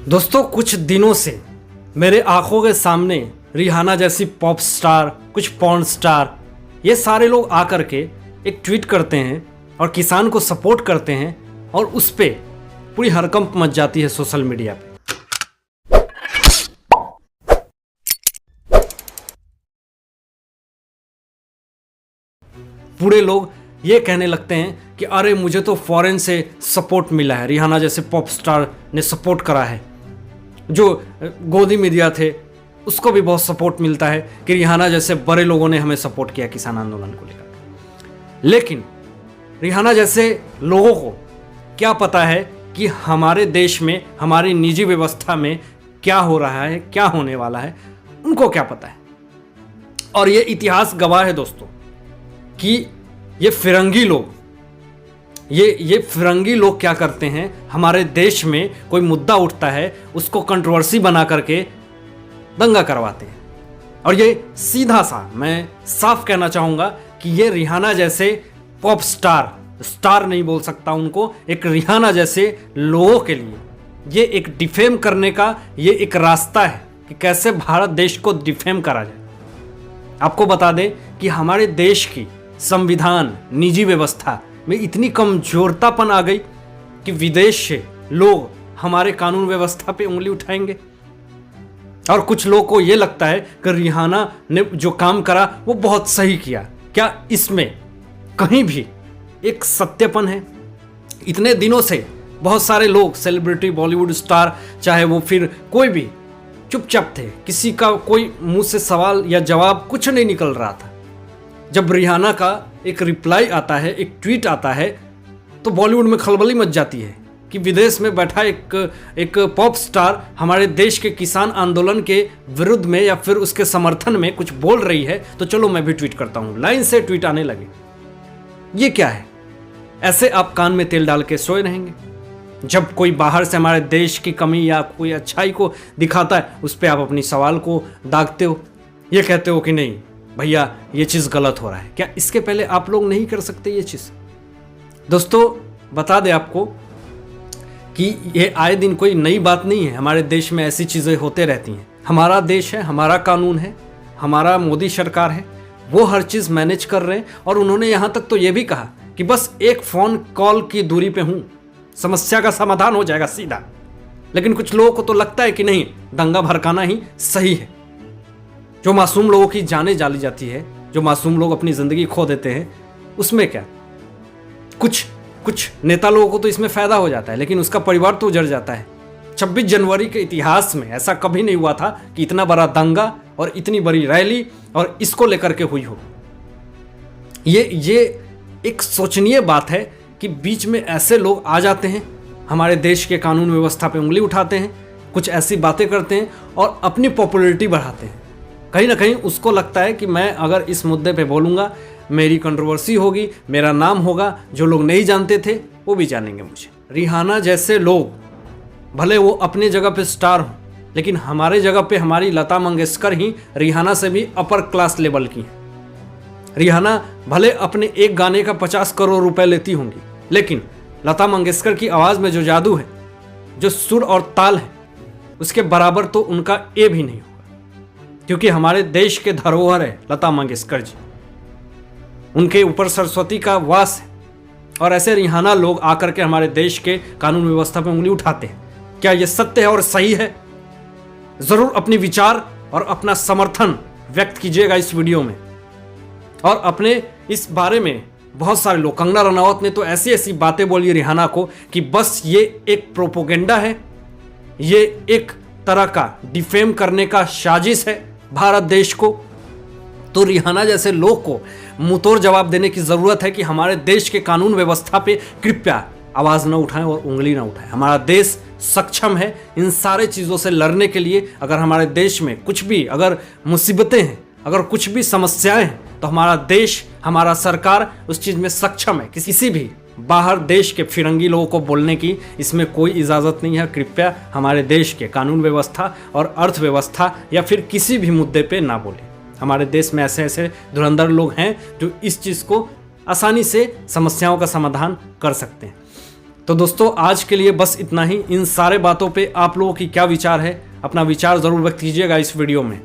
दोस्तों, कुछ दिनों से मेरे आंखों के सामने रिहाना जैसी पॉप स्टार, कुछ पॉर्न स्टार, ये सारे लोग आकर के एक ट्वीट करते हैं और किसान को सपोर्ट करते हैं और उस पे पूरी हड़कंप मच जाती है सोशल मीडिया पे। पूरे लोग ये कहने लगते हैं कि अरे मुझे तो फॉरेन से सपोर्ट मिला है, रिहाना जैसे पॉप स्टार ने सपोर्ट करा है। जो गोदी मीडिया थे उसको भी बहुत सपोर्ट मिलता है कि रिहाना जैसे बड़े लोगों ने हमें सपोर्ट किया किसान आंदोलन को लेकर। लेकिन रिहाना जैसे लोगों को क्या पता है कि हमारे देश में, हमारी निजी व्यवस्था में क्या हो रहा है, क्या होने वाला है, उनको क्या पता है। और ये इतिहास गवाह है दोस्तों कि ये फिरंगी लोग क्या करते हैं, हमारे देश में कोई मुद्दा उठता है उसको कंट्रोवर्सी बना करके दंगा करवाते हैं। और ये सीधा सा मैं साफ कहना चाहूँगा कि ये रिहाना जैसे पॉप स्टार नहीं बोल सकता उनको, एक रिहाना जैसे लोगों के लिए ये एक डिफेम करने का ये एक रास्ता है कि कैसे भारत देश को डिफेम करा जाए। आपको बता दें कि हमारे देश की संविधान, निजी व्यवस्था में इतनी कमजोरतापन आ गई कि विदेश से लोग हमारे कानून व्यवस्था पे उंगली उठाएंगे। और कुछ लोगों को यह लगता है कि रिहाना ने जो काम करा वो बहुत सही किया। क्या इसमें कहीं भी एक सत्यपन है? इतने दिनों से बहुत सारे लोग, सेलिब्रिटी, बॉलीवुड स्टार, चाहे वो फिर कोई भी, चुपचाप थे। किसी का कोई मुंह से सवाल या जवाब कुछ नहीं निकल रहा था। जब रिहाना का एक रिप्लाई आता है, एक ट्वीट आता है, तो बॉलीवुड में खलबली मच जाती है कि विदेश में बैठा एक पॉप स्टार हमारे देश के किसान आंदोलन के विरुद्ध में या फिर उसके समर्थन में कुछ बोल रही है, तो चलो मैं भी ट्वीट करता हूं। लाइन से ट्वीट आने लगे। ये क्या है? ऐसे आप कान में तेल डाल के सोए रहेंगे? जब कोई बाहर से हमारे देश की कमी या कोई अच्छाई को दिखाता है, उस पर आप अपनी सवाल को दागते हो, ये कहते हो कि नहीं भैया ये चीज़ गलत हो रहा है। क्या इसके पहले आप लोग नहीं कर सकते ये चीज़? दोस्तों, बता दें आपको कि ये आए दिन कोई नई बात नहीं है। हमारे देश में ऐसी चीज़ें होते रहती हैं। हमारा देश है, हमारा कानून है, हमारा मोदी सरकार है, वो हर चीज़ मैनेज कर रहे हैं। और उन्होंने यहाँ तक तो ये भी कहा कि बस एक फ़ोन कॉल की दूरी पे हूँ, समस्या का समाधान हो जाएगा सीधा। लेकिन कुछ लोगों को तो लगता है कि नहीं, दंगा भड़काना ही सही है। जो मासूम लोगों की जानें जाली जाती है, जो मासूम लोग अपनी ज़िंदगी खो देते हैं, उसमें क्या? कुछ नेता लोगों को तो इसमें फ़ायदा हो जाता है, लेकिन उसका परिवार तो उजड़ जाता है। 26 जनवरी के इतिहास में ऐसा कभी नहीं हुआ था कि इतना बड़ा दंगा और इतनी बड़ी रैली और इसको लेकर के हुई हो। ये एक सोचनीय बात है कि बीच में ऐसे लोग आ जाते हैं, हमारे देश के कानून व्यवस्था पे उंगली उठाते हैं, कुछ ऐसी बातें करते हैं और अपनी पॉपुलैरिटी बढ़ाते हैं। कहीं ना कहीं उसको लगता है कि मैं अगर इस मुद्दे पे बोलूँगा, मेरी कंट्रोवर्सी होगी, मेरा नाम होगा, जो लोग नहीं जानते थे वो भी जानेंगे मुझे। रिहाना जैसे लोग, भले वो अपनी जगह पे स्टार हों, लेकिन हमारे जगह पे हमारी लता मंगेशकर ही रिहाना से भी अपर क्लास लेवल की हैं। रिहाना भले अपने एक गाने का 50 करोड़ रुपए लेती होंगी, लेकिन लता मंगेशकर की आवाज़ में जो जादू है, जो सुर और ताल है, उसके बराबर तो उनका ए भी नहीं होगा। क्योंकि हमारे देश के धरोहर है लता मंगेशकर जी, उनके ऊपर सरस्वती का वास है। और ऐसे रिहाना लोग आकर के हमारे देश के कानून व्यवस्था पर उंगली उठाते हैं। क्या ये सत्य है और सही है? ज़रूर अपनी विचार और अपना समर्थन व्यक्त कीजिएगा इस वीडियो में। और अपने इस बारे में बहुत सारे लोग, कंगना रनावत ने तो ऐसी ऐसी बातें बोली रिहाना को कि बस ये एक प्रोपोगेंडा है, ये एक तरह का डिफेम करने का साजिश है भारत देश को। तो रिहाना जैसे लोग को मुंहतोड़ जवाब देने की ज़रूरत है कि हमारे देश के कानून व्यवस्था पे कृपया आवाज़ न उठाएं और उंगली न उठाएं। हमारा देश सक्षम है इन सारे चीज़ों से लड़ने के लिए। अगर हमारे देश में कुछ भी अगर मुसीबतें हैं, अगर कुछ भी समस्याएं हैं, तो हमारा देश, हमारा सरकार उस चीज़ में सक्षम है। किसी भी बाहर देश के फिरंगी लोगों को बोलने की इसमें कोई इजाज़त नहीं है। कृपया हमारे देश के कानून व्यवस्था और अर्थव्यवस्था या फिर किसी भी मुद्दे पे ना बोलें। हमारे देश में ऐसे ऐसे धुरंधर लोग हैं जो इस चीज़ को आसानी से समस्याओं का समाधान कर सकते हैं। तो दोस्तों आज के लिए बस इतना ही। इन सारे बातों पे आप लोगों की क्या विचार है, अपना विचार ज़रूर व्यक्त कीजिएगा इस वीडियो में।